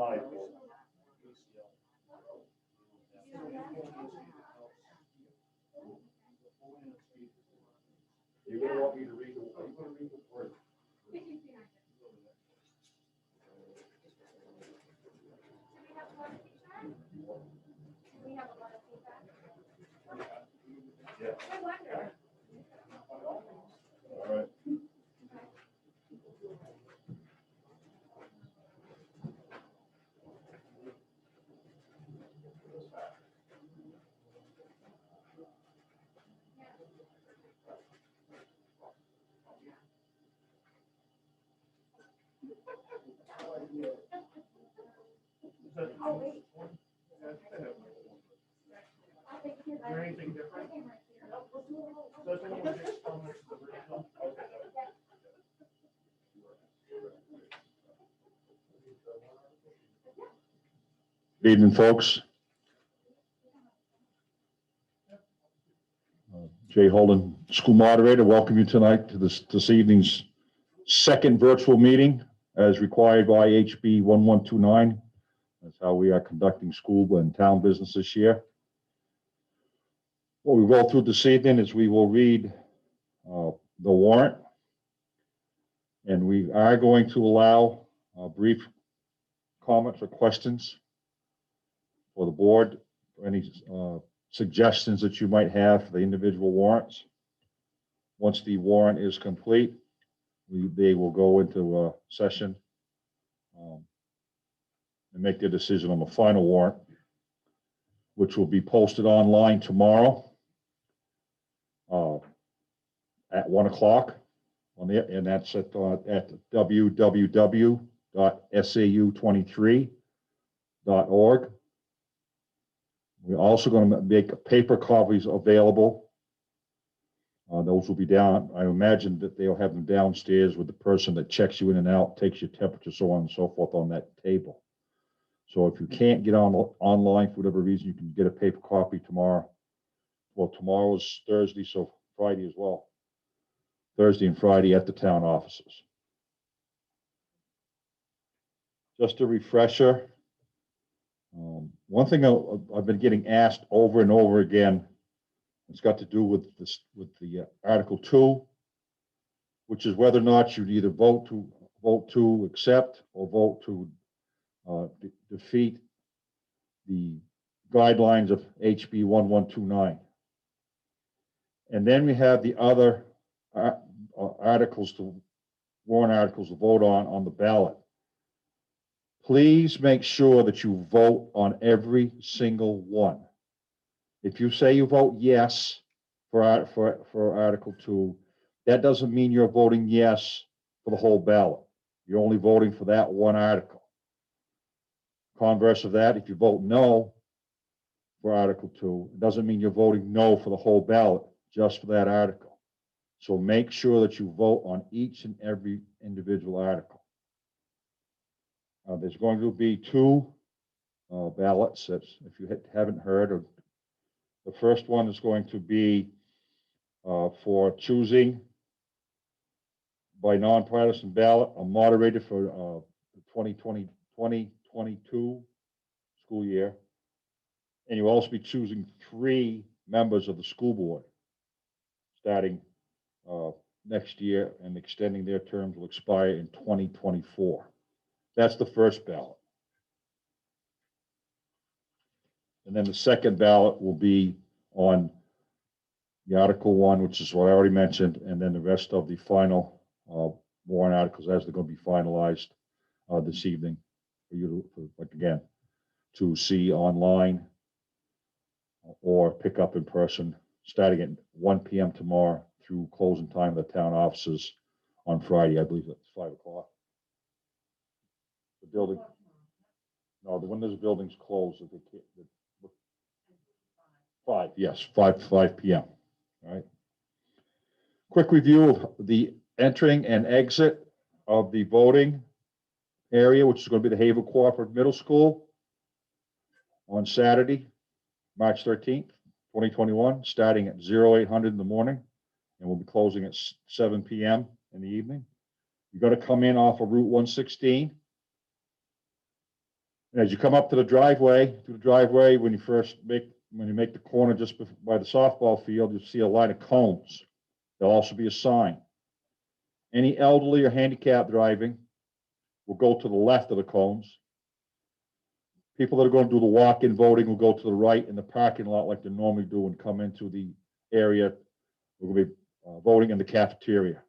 You're going to want me to read the word. We have a lot of feedback. Yeah. I wonder. All right. Oh, wait. Is there anything different? Does anyone have comments to the original? Okay. Good evening, folks. Jay Holden, school moderator, welcome you tonight to this evening's second virtual meeting as required by HB 1129. That's how we are conducting school and town business this year. What we will through this evening is we will read the warrant, and we are going to allow brief comments or questions for the board, for any suggestions that you might have for the individual warrants. Once the warrant is complete, they will go into a session and make their decision on the final warrant, which will be posted online tomorrow at 1 o'clock and that's at www.sau23.org. We're also going to make paper copies available. Those will be down. I imagine that they'll have them downstairs with the person that checks you in and out, takes your temperature, so on and so forth on that table. So if you can't get online for whatever reason, you can get a paper copy tomorrow. Well, tomorrow is Thursday, so Friday as well. Thursday and Friday at the town offices. Just a refresher. One thing I've been getting asked over and over again, it's got to do with this, with the Article 2, which is whether or not you'd either vote to accept or vote to defeat the guidelines of HB 1129. And then we have the other warrant articles to vote on the ballot. Please make sure that you vote on every single one. If you say you vote yes for Article 2, that doesn't mean you're voting yes for the whole ballot. You're only voting for that one article. Converse of that, if you vote no for Article 2, it doesn't mean you're voting no for the whole ballot, just for that article. So make sure that you vote on each and every individual article. There's going to be two ballots, if you haven't heard. Or the first one is going to be for choosing by nonpartisan ballot a moderator for the 2022 school year. And you'll also be choosing 3 members of the school board starting next year, and extending their terms will expire in 2024. That's the first ballot. And then the second ballot will be on the Article 1, which is what I already mentioned, and then the rest of the final warrant articles as they're going to be finalized this evening for you to, again, to see online or pick up in person starting at 1 p.m. tomorrow through closing time of the town offices on Friday. I believe it's 5 o'clock. The building, no, the windows buildings closed. 5, yes, 5 p.m. All right. Quick review of the entering and exit of the voting area, which is going to be the Haverhill Cooperative Middle School on Saturday, March 13th, 2021, starting at 0800 in the morning, and we'll be closing at 7 p.m. in the evening. You're going to come in off of Route 116. And as you come up to the driveway, when you make the corner just by the softball field, you'll see a line of cones. There'll also be a sign. Any elderly or handicapped driving will go to the left of the cones. People that are going to do the walk-in voting will go to the right in the parking lot like they normally do and come into the area. We're going to be voting in the cafeteria.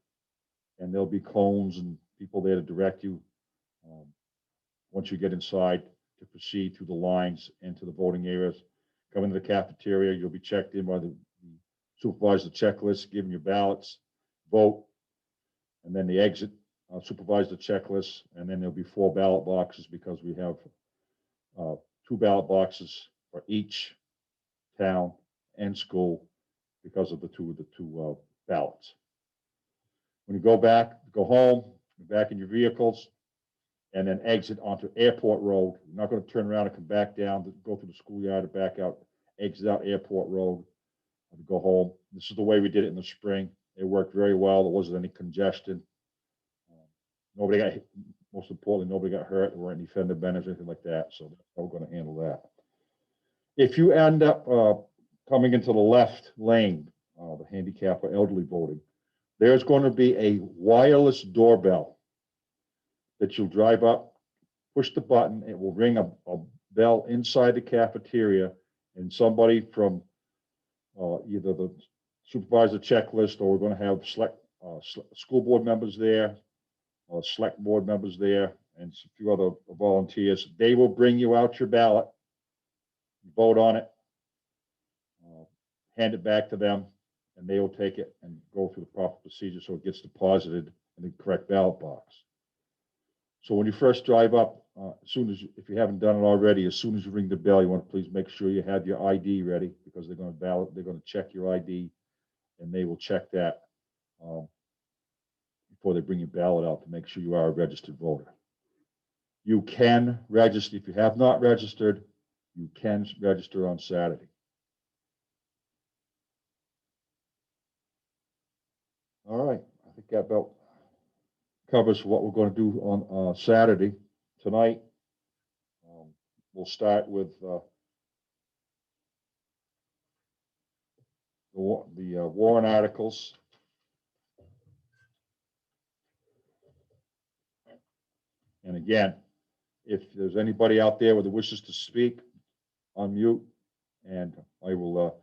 And there'll be cones and people there to direct you once you get inside to proceed through the lines into the voting areas. Come into the cafeteria, you'll be checked in by the supervisor checklist, given your ballots, vote, and then the exit, supervise the checklist, and then there'll be 4 ballot boxes because we have 2 ballot boxes for each town and school because of the two ballots. When you go home, you're back in your vehicles, and then exit onto Airport Road. You're not going to turn around and come back down to go through the schoolyard or back out, exit out Airport Road to go home. This is the way we did it in the spring. It worked very well. There wasn't any congestion. Nobody got hit. Most importantly, nobody got hurt. There weren't any fender benders or anything like that. So that's how we're going to handle that. If you end up coming into the left lane, the handicap or elderly voting, there's going to be a wireless doorbell that you'll drive up, push the button, it will ring a bell inside the cafeteria, and somebody from either the supervisor checklist, or we're going to have school board members there, select board members there, and a few other volunteers. They will bring you out your ballot, vote on it, hand it back to them, and they will take it and go through the proper procedure so it gets deposited in the correct ballot box. So when you first drive up, if you haven't done it already, as soon as you ring the bell, you want to please make sure you have your ID ready because they're going to check your ID, and they will check that before they bring your ballot out to make sure you are a registered voter. You can register. If you have not registered, you can register on Saturday. All right, I think that about covers what we're going to do on Saturday. Tonight, we'll start with the warrant articles. And again, if there's anybody out there with the wishes to speak, unmute, and I will. I'm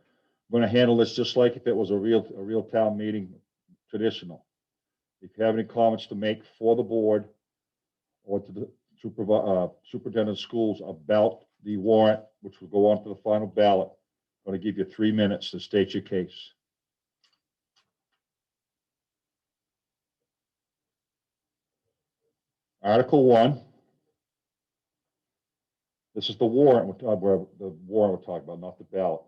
going to handle this just like if it was a real town meeting, traditional. If you have any comments to make for the board or to the superintendent of schools about the warrant, which will go on to the final ballot, I'm going to give you 3 minutes to state your case. Article 1. This is the warrant we're talking about, not the ballot.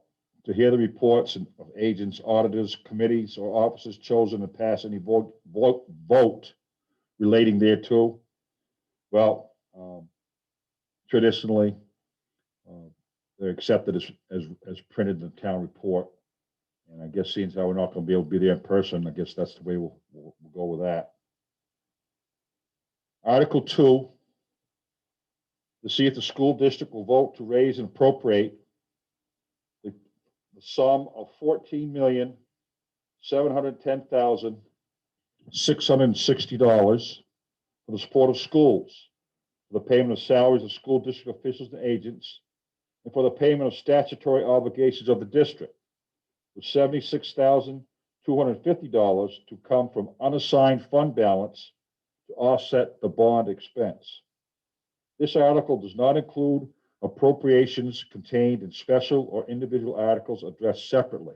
To hear the reports of agents, auditors, committees, or officers chosen to pass any vote relating thereto. Well, traditionally, they're accepted as printed in the town report. And I guess seeing as how we're not going to be able to be there in person, I guess that's the way we'll go with that. Article 2, to see if the school district will vote to raise and appropriate the sum of $14,710,660 for the support of schools, for the payment of salaries of school district officials and agents, and for the payment of statutory obligations of the district, with $76,250 to come from unassigned fund balance to offset the bond expense. This article does not include appropriations contained in special or individual articles addressed separately.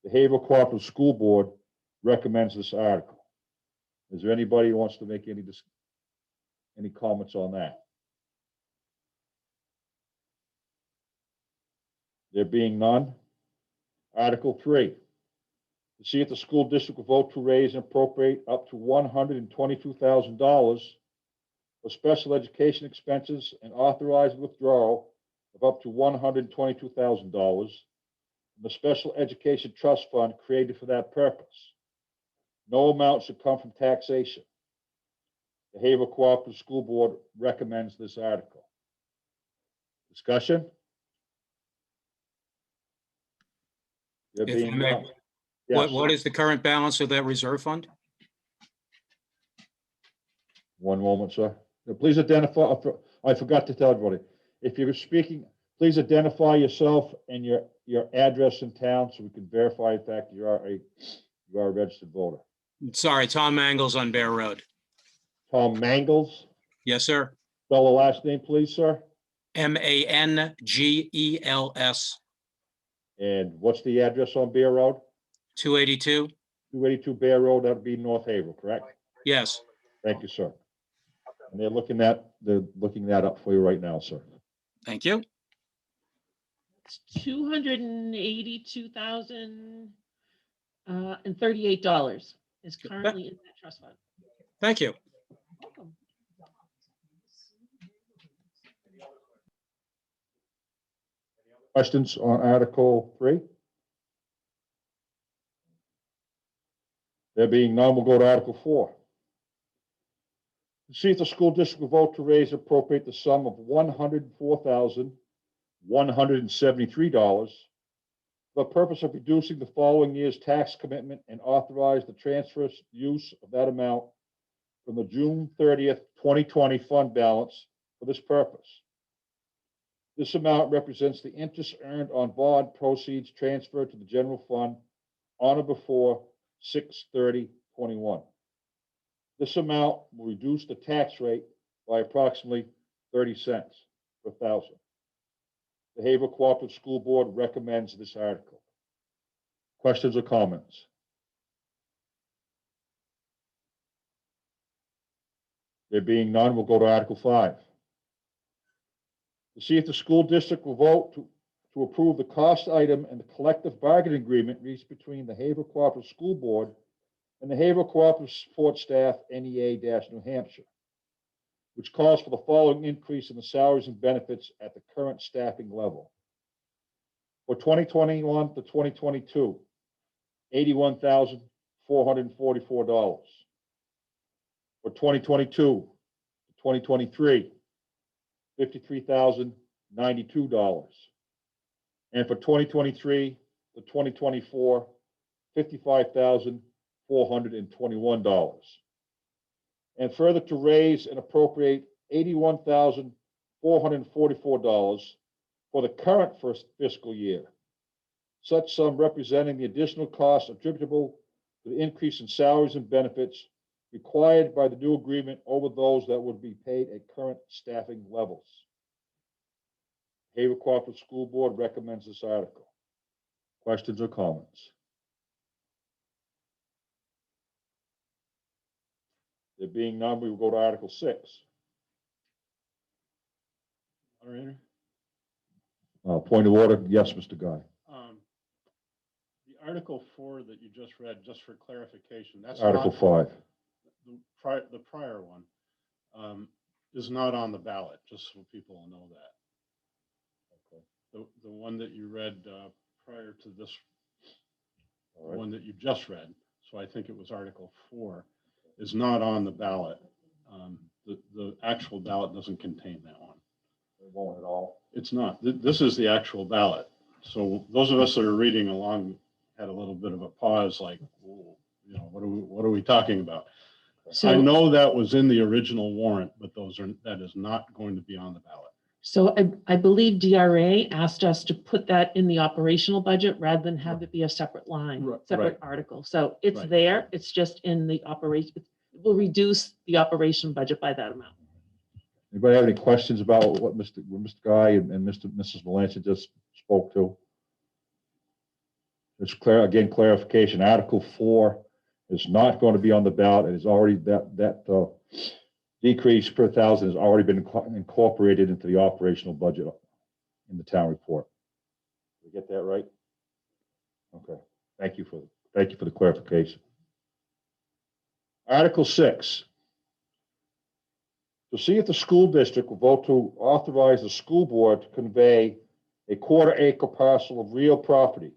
The Haverhill Cooperative School Board recommends this article. Is there anybody who wants to make any comments on that? There being none. Article 3, to see if the school district will vote to raise and appropriate up to $122,000 for special education expenses and authorize withdrawal of up to $122,000 from the Special Education Trust Fund created for that purpose. No amount should come from taxation. The Haverhill Cooperative School Board recommends this article. Discussion? There If being I may, none. Yes, what is the current balance of that reserve fund? one moment, sir. Now, please identify, I forgot to tell everybody, if you're speaking, please identify yourself and your address in town so we can verify the fact that you are a registered voter. Sorry, Tom Mangles on Bear Road. Tom Mangles, Yes, sir. spell the last name, please, sir. Mangels, And what's the address on Bear Road? 282. 282 Bear Road, that'd be North Haverhill, correct? Yes. Thank you, sir. And they're looking that up for you right now, sir. Thank you. It's $282,038 is currently in that trust fund. Thank you. Welcome. Questions on Article 3? There being none, we'll go to Article 4. To see if the school district will vote to raise and appropriate the sum of $104,173 for the purpose of reducing the following year's tax commitment and authorize the transfer use of that amount from the June 30th, 2020 fund balance for this purpose. This amount represents the interest earned on bond proceeds transferred to the general fund on or before 6/30/21. This amount will reduce the tax rate by approximately 30 cents per thousand. The Haverhill Cooperative School Board recommends this article. Questions or comments? There being none, we'll go to Article 5. To see if the school district will vote to approve the cost item and the collective bargaining agreement reached between the Haverhill Cooperative School Board and the Haverhill Cooperative Support Staff, NEA-New Hampshire, which calls for the following increase in the salaries and benefits at the current staffing level. For 2021 to 2022, $81,444. For 2022 to 2023, $53,092. And for 2023 to 2024, $55,421. And further to raise and appropriate $81,444 for the current first fiscal year. Such sum representing the additional costs attributable to the increase in salaries and benefits required by the new agreement over those that would be paid at current staffing levels. Haverhill Cooperative School Board recommends this article. Questions or comments? There being none, we will go to Article 6. Moderator? Point of order, yes, Mr. Guy. The Article 4 that you just read, just for clarification, that's Article not 5. the prior one, is not on the ballot, just so people will know that. The one that you read prior to this, All the right. one that you just read, so I think it was Article 4, is not on the ballot. The actual ballot doesn't contain that one. It won't at all. It's not. This is the actual ballot. So those of us that are reading along had a little bit of a pause, like, "Whoa, you know, what are we talking about?" I So, know that was in the original warrant, but that is not going to be on the ballot. so I believe DRA asked us to put that in the operational budget rather than have it be a separate line, Right, separate right. article. So it's Right. there, it's just in the operation. It will reduce the operation budget by that amount. Anybody have any questions about what Mr. Guy and Mrs. Melanson just spoke to? It's clear, again, clarification. Article 4 is not going to be on the ballot. It is already, that decrease per thousand has already been incorporated into the operational budget in the town report. Did we get that right? Okay. Thank you for the clarification. Article 6. To see if the school district will vote to authorize the school board to convey a quarter-acre parcel of real property.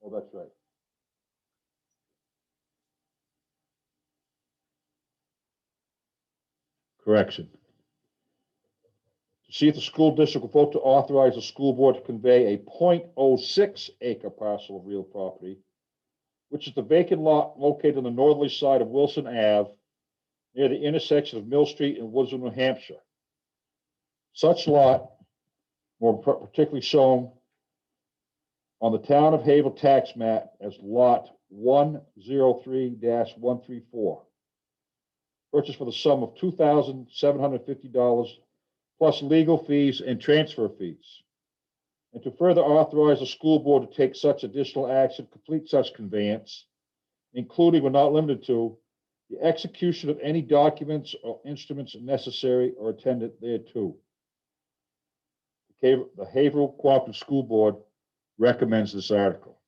Oh, that's right. Correction. To see if the school district will vote to authorize the school board to convey a 0.06 acre parcel of real property, which is the vacant lot located on the northerly side of Wilson Ave, near the intersection of Mill Street and Woodsville, New Hampshire. Such lot, more particularly shown on the town of Haverhill tax map as lot 103-134. Purchased for the sum of $2,750 plus legal fees and transfer fees. And to further authorize the school board to take such additional action, complete such conveyance, including but not limited to the execution of any documents or instruments necessary or attendant thereto. The Haverhill Cooperative School Board recommends this article.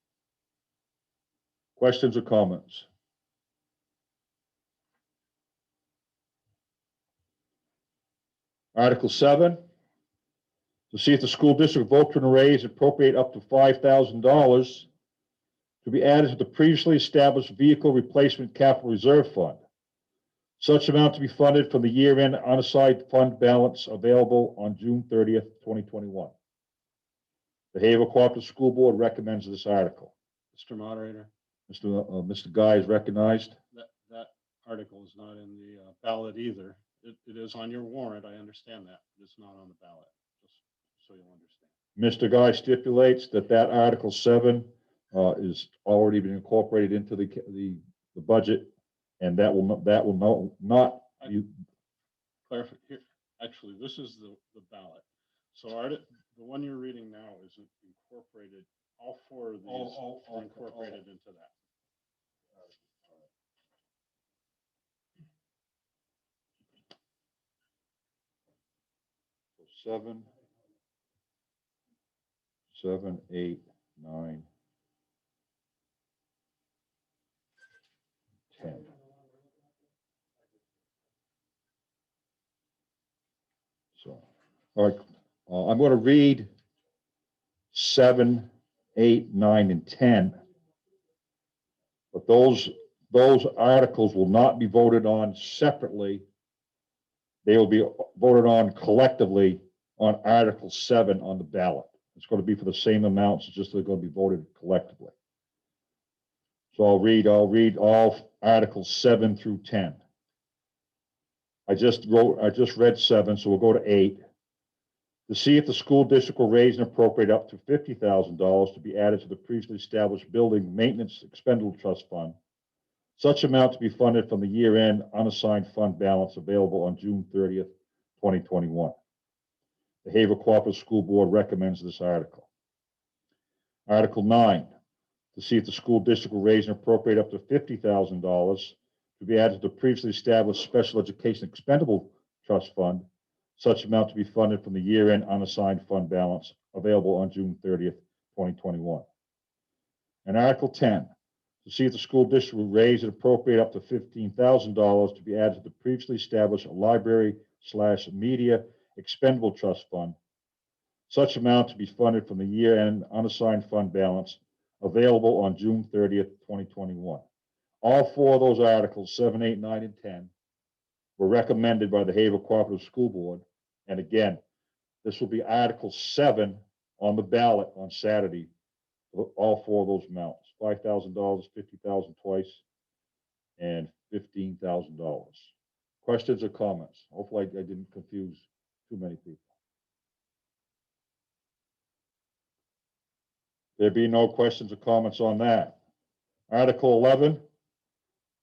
Questions or comments? Article 7, to see if the school district vote to raise and appropriate up to $5,000 to be added to the previously established Vehicle Replacement Capital Reserve Fund. Such amount to be funded from the year-end unassigned fund balance available on June 30th, 2021. The Haverhill Cooperative School Board recommends this article. Mr. Moderator, Mr. Guy is recognized. that article is not in the ballot either. It is on your warrant, I understand that, but it's not on the ballot, just so you'll understand. Mr. Guy stipulates that Article 7 is already been incorporated into the budget, and that will not be. Clarify here, actually, this is the ballot. So the one you're reading now is incorporated, all four of these are incorporated into that. 7, 8, 9, 10. So, all right, I'm going to read 7, 8, 9, and 10. But those articles will not be voted on separately. They will be voted on collectively on Article 7 on the ballot. It's going to be for the same amounts, it's just they're going to be voted collectively. So I'll read all Articles 7 through 10. I just read 7, so we'll go to 8. To see if the school district will raise and appropriate up to $50,000 to be added to the previously established Building Maintenance Expendable Trust Fund. Such amount to be funded from the year-end unassigned fund balance available on June 30th, 2021. The Haverhill Cooperative School Board recommends this article. Article 9, to see if the school district will raise and appropriate up to $50,000 to be added to the previously established Special Education Expendable Trust Fund. Such amount to be funded from the year-end unassigned fund balance available on June 30th, 2021. And Article 10, to see if the school district will raise and appropriate up to $15,000 to be added to the previously established Library/Media Expendable Trust Fund. Such amount to be funded from the year-end unassigned fund balance available on June 30th, 2021. All four of those articles, 7, 8, 9, and 10, were recommended by the Haverhill Cooperative School Board. And again, this will be Article 7 on the ballot on Saturday. All four of those amounts, $5,000, $50,000 twice, and $15,000. Questions or comments? Hopefully I didn't confuse too many people. There be no questions or comments on that. Article 11,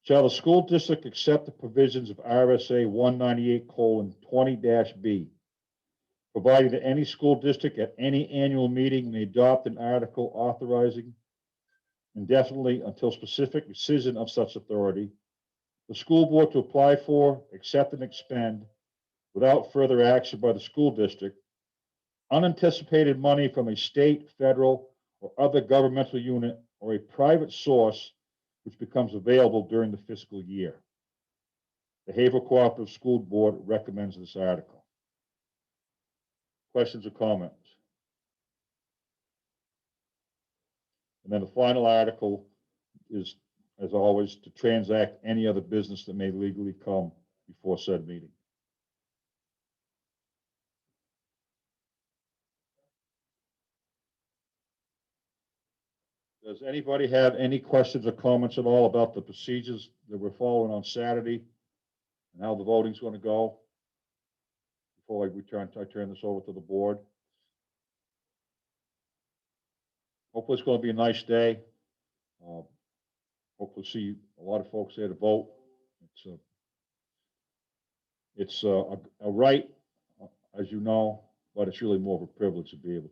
shall the school district accept the provisions of RSA 198:20-B, providing that any school district at any annual meeting may adopt an article authorizing indefinitely until specific decision of such authority, the school board to apply for, accept, and expend without further action by the school district unanticipated money from a state, federal, or other governmental unit or a private source which becomes available during the fiscal year. The Haverhill Cooperative School Board recommends this article. Questions or comments? And then the final article is, as always, to transact any other business that may legally come before said meeting. Does anybody have any questions or comments at all about the procedures that we're following on Saturday and how the voting's going to go? Before I turn this over to the board. Hopefully it's going to be a nice day. Hopefully see a lot of folks there to vote. It's a right, as you know, but it's really more of a privilege to be able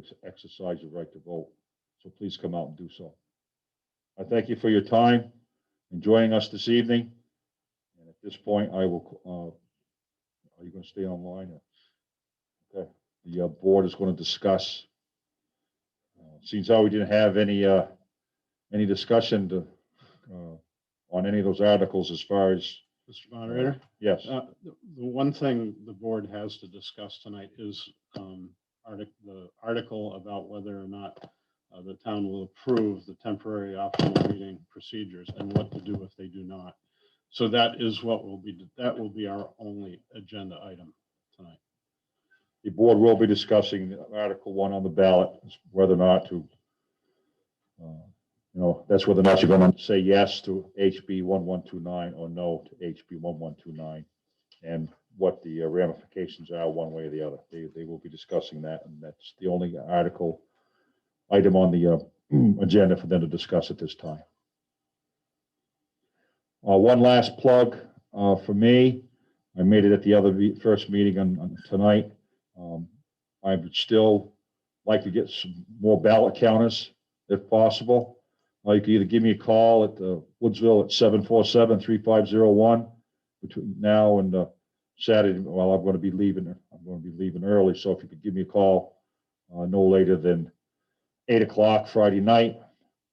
to exercise your right to vote. So please come out and do so. I thank you for your time and joining us this evening. And at this point, I will, are you going to stay online? Okay. The board is going to discuss. Seems how we didn't have any discussion to, on any of those articles as far as. Mr. Moderator? Yes. The one thing the board has to discuss tonight is the article about whether or not the town will approve the temporary optional reading procedures and what to do if they do not. So that is what that will be our only agenda item tonight. The board will be discussing Article 1 on the ballot, whether or not to, that's whether or not you're going to say yes to HB 1129 or no to HB 1129, and what the ramifications are one way or the other. They will be discussing that, and that's the only item on the agenda for them to discuss at this time. One last plug for me. I made it at the first meeting on tonight. I would still like to get some more ballot counters if possible. You can either give me a call at Woodsville at 747-3501 between now and Saturday. Well, I'm going to be leaving early, so if you could give me a call no later than 8 o'clock Friday night,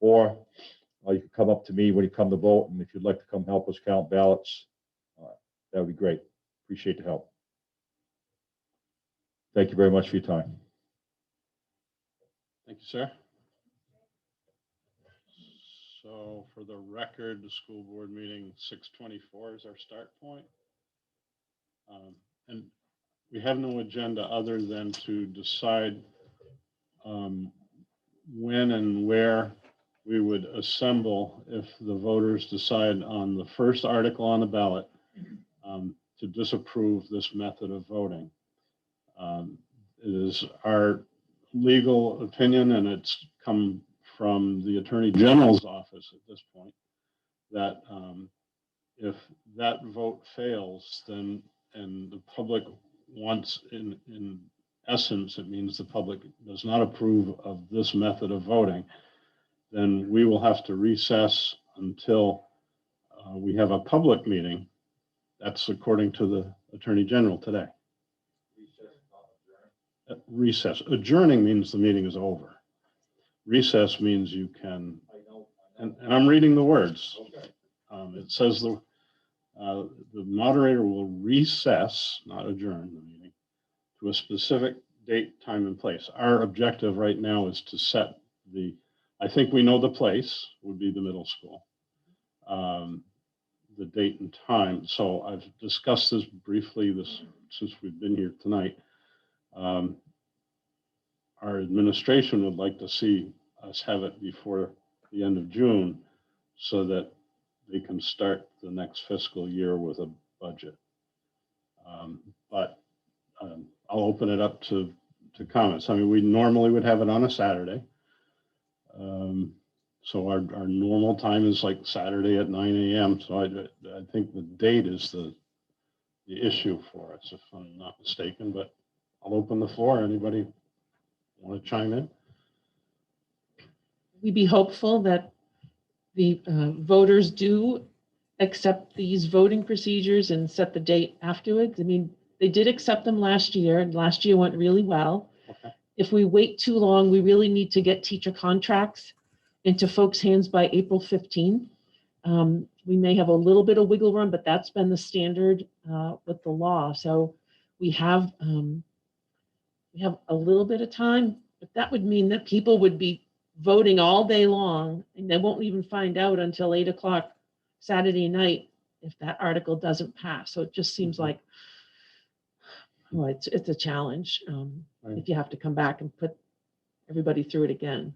or you can come up to me when you come to vote, and if you'd like to come help us count ballots, that would be great. Appreciate the help. Thank you very much for your time. Thank you, sir. So for the record, the school board meeting 6:24 is our start point. And we have no agenda other than to decide when and where we would assemble if the voters decide on the first article on the ballot to disapprove this method of voting. It is our legal opinion, and it's come from the Attorney General's office at this point, that if that vote fails, then, and the public wants, in essence, it means the public does not approve of this method of voting, then we will have to recess until we have a public meeting. That's according to the Attorney General today. Recess. Adjourning means the meeting is over. Recess means you can, and I'm reading the words. It says the moderator will recess, not adjourn the meeting, to a specific date, time, and place. Our objective right now is to set I think we know the place would be the middle school, the date and time. So I've discussed this briefly since we've been here tonight. Our administration would like to see us have it before the end of June so that they can start the next fiscal year with a budget. But I'll open it up to comments. I mean, we normally would have it on a Saturday. So our normal time is like Saturday at 9 a.m. So I think the date is the issue for us, if I'm not mistaken, but I'll open the floor. Anybody want to chime in? We'd be hopeful that the voters do accept these voting procedures and set the date afterwards. I mean, they did accept them last year, and last year went really well. Okay. If we wait too long, we really need to get teacher contracts into folks' hands by April 15. We may have a little bit of wiggle room, but that's been the standard with the law. So we have a little bit of time, but that would mean that people would be voting all day long, and they won't even find out until 8 o'clock Saturday night if that article doesn't pass. So it just seems like, well, it's a challenge Right. if you have to come back and put everybody through it again.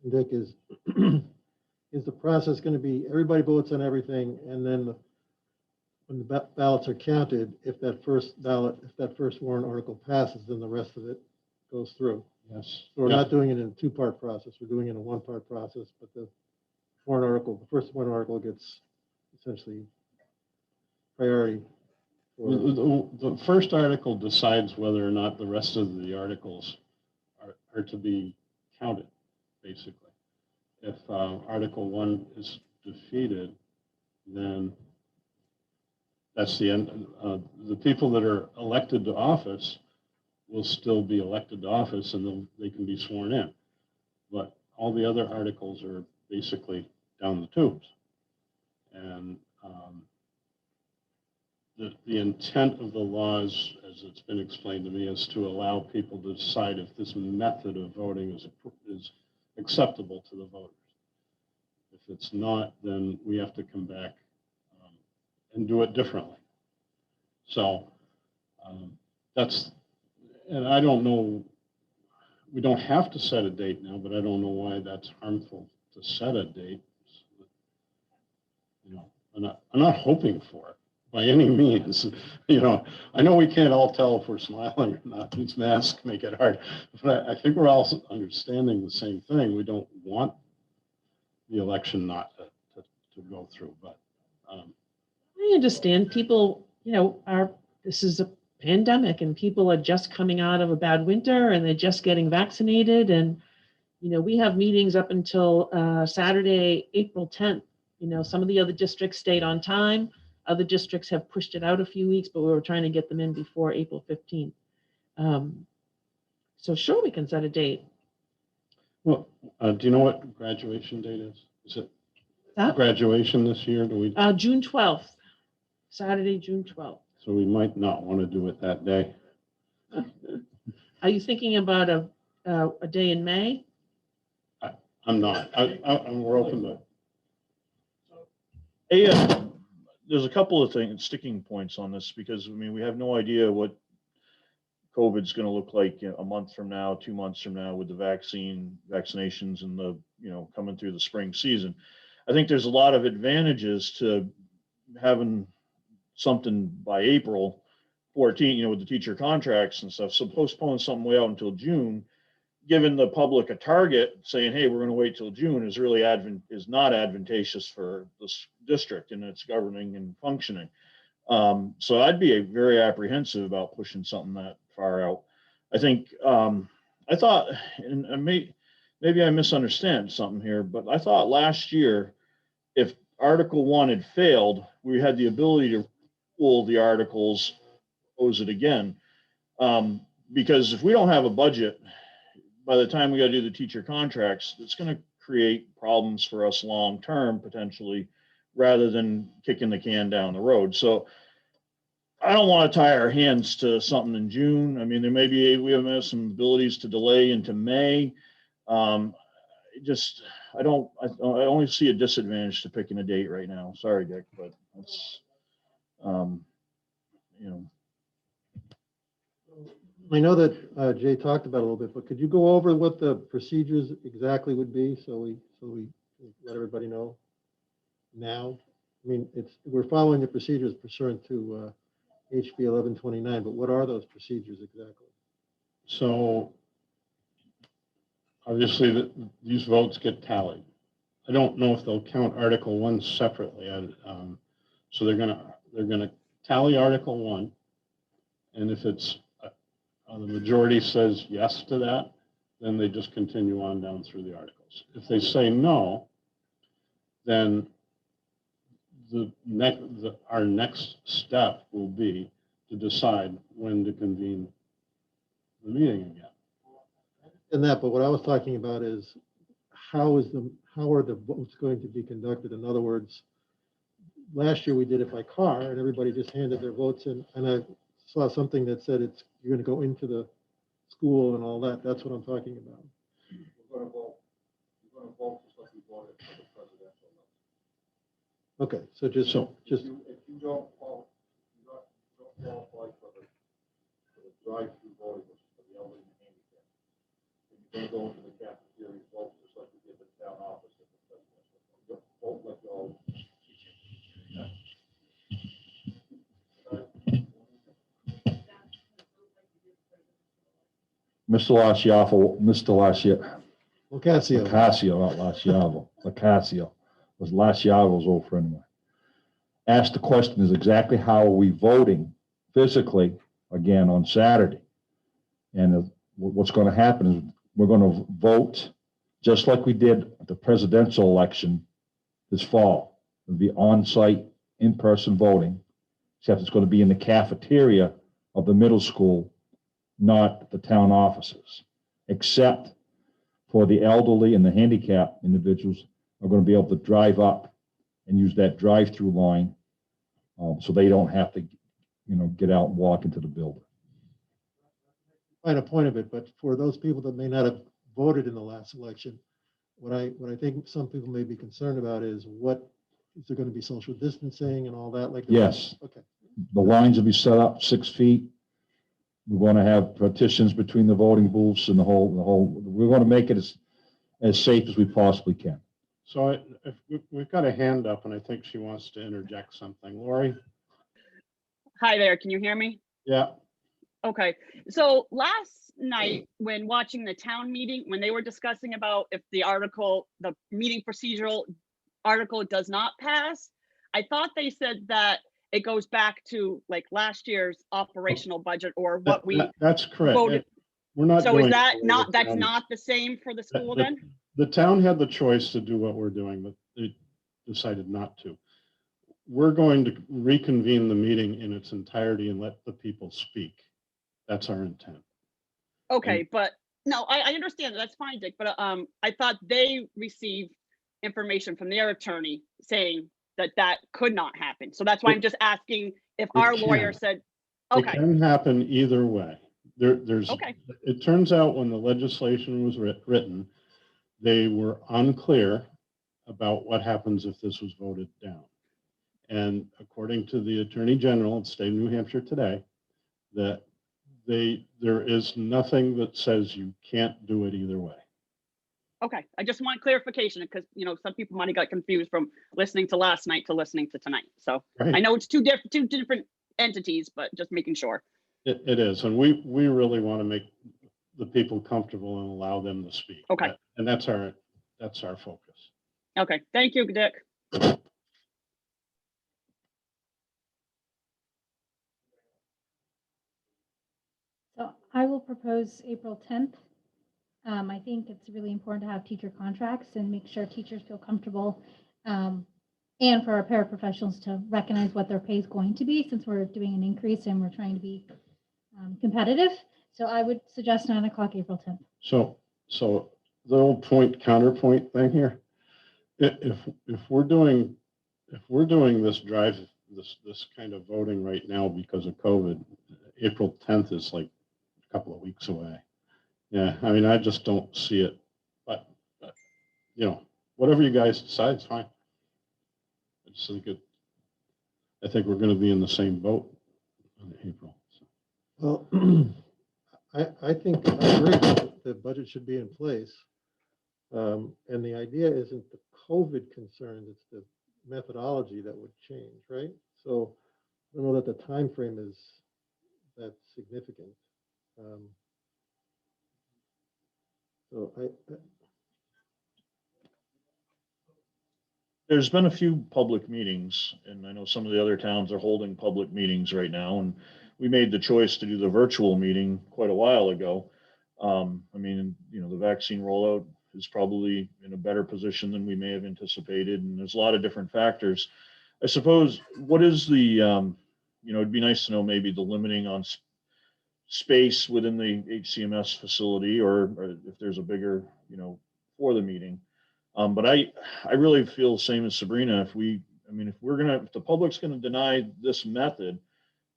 Dick, is, is the process going to be, everybody votes on everything, and then when the ballots are counted, if that first ballot, if that first warrant article passes, then the rest of it goes through? Yes. So we're Yeah. not doing it in a two-part process, we're doing it in a one-part process, but the warrant article, the first warrant article gets essentially priority. for- The first article decides whether or not the rest of the articles are to be counted, basically. If Article 1 is defeated, then that's the end. The people that are elected to office will still be elected to office, and they can be sworn in. But all the other articles are basically down the tubes. And the intent of the laws, as it's been explained to me, is to allow people to decide if this method of voting is acceptable to the voters. If it's not, then we have to come back and do it differently. So that's, and I don't know, we don't have to set a date now, but I don't know why that's harmful to set a date. You know, I'm not hoping for it by any means. You know, I know we can't all tell if we're smiling or not. These masks make it hard. But I think we're all understanding the same thing. We don't want the election not to go through. But I understand people, this is a pandemic and people are just coming out of a bad winter and they're just getting vaccinated. And, we have meetings up until Saturday, April 10th. Some of the other districts stayed on time. Other districts have pushed it out a few weeks, but we were trying to get them in before April 15th. So sure, we can set a date. well, do you know what graduation date is? Is it That, graduation this year? Do we? June 12th, Saturday, June 12th. So we might not want to do it that day. Are you thinking about a day in May? I'm not. We're open to. There's a couple of things, sticking points on this, because, we have no idea what COVID's going to look like a month from now, 2 months from now with the vaccinations and the, coming through the spring season. I think there's a lot of advantages to having something by April 14, with the teacher contracts and stuff. So postpone something way out until June, giving the public a target saying, hey, we're going to wait till June is really is not advantageous for this district and its governing and functioning. So I'd be very apprehensive about pushing something that far out. I think, I thought, and maybe I misunderstand something here, but I thought last year, if Article 1 had failed, we had the ability to pull the articles, pose it again. Because if we don't have a budget, by the time we got to do the teacher contracts, it's going to create problems for us long term potentially, rather than kicking the can down the road. So I don't want to tie our hands to something in June. There may be, we have some abilities to delay into May. I only see a disadvantage to picking a date right now. Sorry, Dick, but that's, I know that Jay talked about it a little bit, but could you go over what the procedures exactly would be, so we let everybody know now? We're following the procedures pursuant to HB 1129, but what are those procedures exactly? So obviously these votes get tallied. I don't know if they'll count Article 1 separately. So they're gonna tally Article 1, and if it's the majority says yes to that, then they just continue on down through the articles. If they say no, then our next step will be to decide when to convene the meeting again. And that, but what I was talking about is how are the votes going to be conducted? In other words, last year we did it by car and everybody just handed their votes in, and I saw something that said you're going to go into the school and all that. That's what I'm talking about. We're going to vote just like we voted for the presidential election. Okay, so just If you don't qualify for the drive-through voting, which is for the elderly and handicapped, then you're going to go into the cafeteria vote just like we did town office. Vote like all. Mr. Ocasio. Lacasio, not Laciavo. Lacasio. Was Laciavo's old friend of mine. Asked the question is exactly how are we voting physically again on Saturday? And what's going to happen is we're going to vote just like we did at the presidential election this fall. It'll be on-site, in-person voting, except it's going to be in the cafeteria of the middle school, not the town offices, except for the elderly and the handicapped individuals are going to be able to drive up and use that drive-through line, so they don't have to, get out and walk into the building. Find a point of it, but for those people that may not have voted in the last election, what I think some people may be concerned about is is there going to be social distancing and all that like? Yes. Okay. The lines will be set up 6 feet. We're going to have partitions between the voting booths and we're going to make it as safe as we possibly can. So we've got a hand up and I think she wants to interject something. Lori? Hi there, can you hear me? Yeah. Okay, so last night when watching the town meeting, when they were discussing about if the meeting procedural article does not pass, I thought they said that it goes back to like last year's operational budget or what we That's correct. voted. We're not. So doing is that it the way not, the that's town- not the same for the school the- then? The town had the choice to do what we're doing, but they decided not to. We're going to reconvene the meeting in its entirety and let the people speak. That's our intent. Okay, but no, I understand, that's fine, Dick, but I thought they received information from their attorney saying that that could not happen. So that's why I'm just asking if It our lawyer can. said, It okay, can happen either way. There's. okay, It turns out when the legislation was written, they were unclear about what happens if this was voted down. And according to the Attorney General of the state of New Hampshire today, that there is nothing that says you can't do it either way. okay. I just want clarification because, some people might have got confused from listening to last night to listening to tonight. So Right. I know it's two different entities, but just making sure. It is, and we really want to make the people comfortable and allow them to speak. Okay. And that's our focus. Okay, thank you, Dick. So I will propose April 10th. I think it's really important to have teacher contracts and make sure teachers feel comfortable. And for our paraprofessionals to recognize what their pay is going to be since we're doing an increase and we're trying to be competitive. So I would suggest 9 o'clock, April 10th. So the old point counterpoint thing here, if we're doing this kind of voting right now because of COVID, April 10th is like a couple of weeks away. Yeah, I mean, I just don't see it, but whatever you guys decide is fine. I think we're going to be in the same boat in April. So. Well, I think I agree that the budget should be in place. And the idea isn't the COVID concerns, it's the methodology that would change, right? So I don't know that the time frame is that significant. So There's been a few public meetings, and I know some of the other towns are holding public meetings right now, and we made the choice to do the virtual meeting quite a while ago. I mean, the vaccine rollout is probably in a better position than we may have anticipated, and there's a lot of different factors. I suppose, what is the, it'd be nice to know maybe the limiting on space within the HCMS facility, or if there's a bigger, for the meeting. But I really feel the same as Sabrina. If the public's gonna deny this method,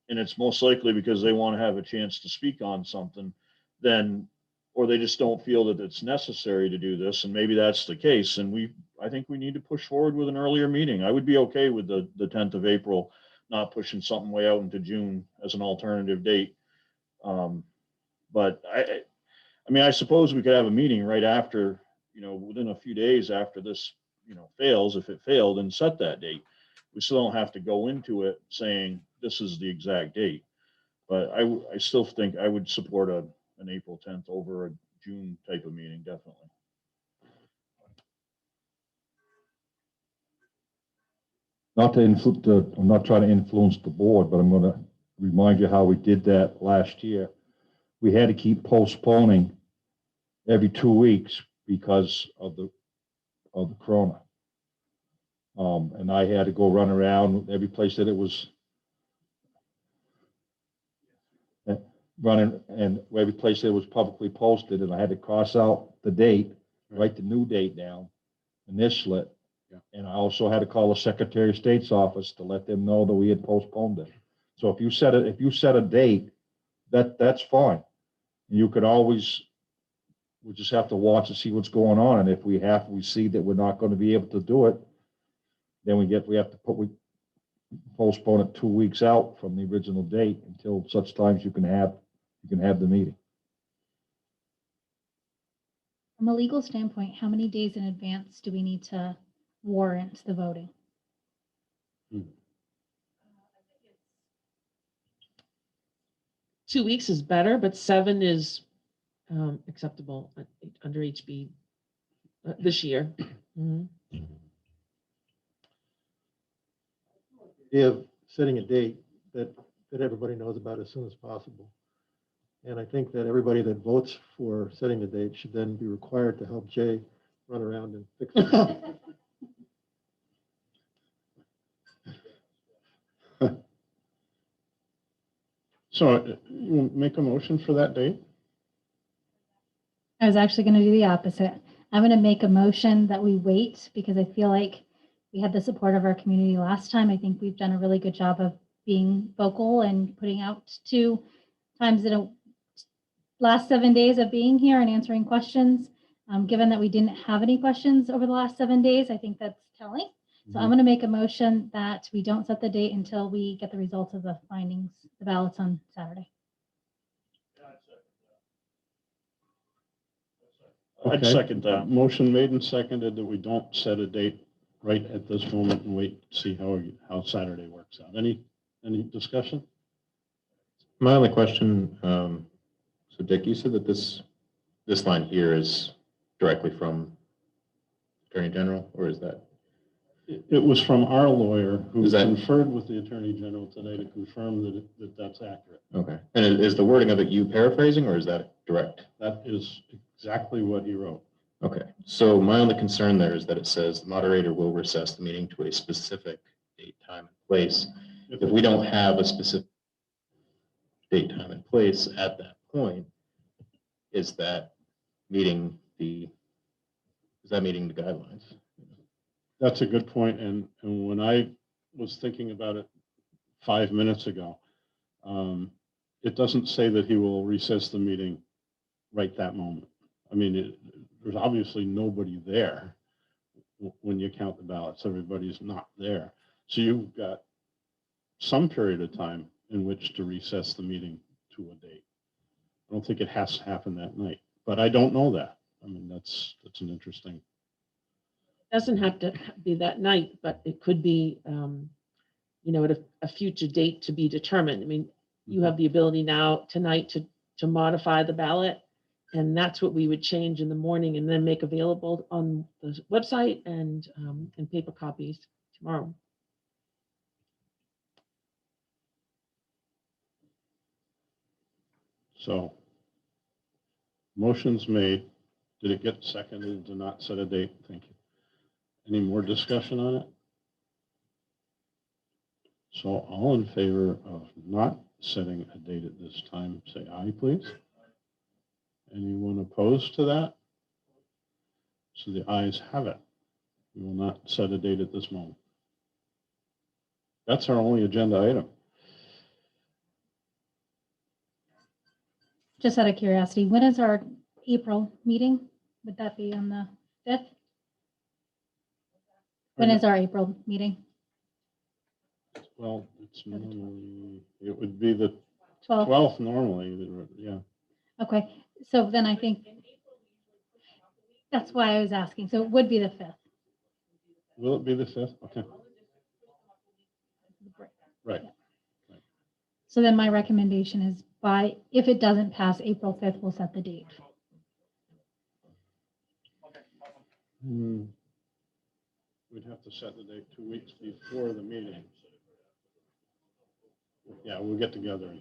and it's most likely because they want to have a chance to speak on something, then, or they just don't feel that it's necessary to do this, and maybe that's the case. And I think we need to push forward with an earlier meeting. I would be okay with the 10th of April, not pushing something way out into June as an alternative date. But I suppose we could have a meeting right after, within a few days after this, fails, if it failed, and set that date. We still don't have to go into it saying this is the exact date. But I still think I would support an April 10th over a June type of meeting, definitely. Not to I'm not trying to influence the board, but I'm gonna remind you how we did that last year. We had to keep postponing every 2 weeks because of the corona. And I had to go run around every place that it was running, and every place that it was publicly posted, and I had to cross out the date, write the new date down, initial it. Yeah. And I also had to call the Secretary of State's office to let them know that we had postponed it. So if you set a date, that's fine. You could always, we just have to watch and see what's going on. And if we see that we're not going to be able to do it, then we have to postpone it 2 weeks out from the original date until such times you can have the meeting. From a legal standpoint, how many days in advance do we need to warrant the voting? 2 weeks is better, but 7 is acceptable under HB this year. Mhm. Idea of setting a date that everybody knows about as soon as possible. And I think that everybody that votes for setting the date should then be required to help Jay run around and fix it. So you make a motion for that date? I was actually going to do the opposite. I'm going to make a motion that we wait because I feel like we had the support of our community last time. I think we've done a really good job of being vocal and putting out 2 times in a last 7 days of being here and answering questions. Given that we didn't have any questions over the last 7 days, I think that's telling. So I'm going to make a motion that we don't set the date until we get the results of the findings, the ballots on Saturday. I'd Okay. second that. Motion made and seconded that we don't set a date right at this moment and wait to see how Saturday works out. Any discussion? My only question, so Dick, you said that this line here is directly from Attorney General, or is that? It was from our lawyer who Is that- conferred with the Attorney General today to confirm that that's accurate. Okay. And is the wording of it you paraphrasing, or is that direct? That is exactly what he wrote. Okay. So my only concern there is that it says the moderator will recess the meeting to a specific date, time, and place. If we don't have a specific date, time, and place at that point, is that meeting the guidelines? That's a good point. And when I was thinking about it 5 minutes ago, it doesn't say that he will recess the meeting right that moment. I mean, there's obviously nobody there when you count the ballots. Everybody's not there. So you've got some period of time in which to recess the meeting to a date. I don't think it has to happen that night, but I don't know that. I mean, that's an interesting. Doesn't have to be that night, but it could be, at a future date to be determined. I mean, you have the ability now tonight to modify the ballot, and that's what we would change in the morning and then make available on the website and paper copies tomorrow. So motion's made. Did it get seconded to not set a date? Thank you. Any more discussion on it? So all in favor of not setting a date at this time, say aye, please. Anyone opposed to that? So the ayes have it. We will not set a date at this moment. That's our only agenda item. Just out of curiosity, when is our April meeting? Would that be on the 5th? When is our April meeting? Well, it's normally, it would be the 12th. 12th normally, yeah. Okay, so then I think, That's why I was asking. So it would be the 5th. Will it be the 5th? Okay, right. So then my recommendation is if it doesn't pass April 5th, we'll set the date. We'd have to set the date 2 weeks before the meeting. Yeah, we'll get together.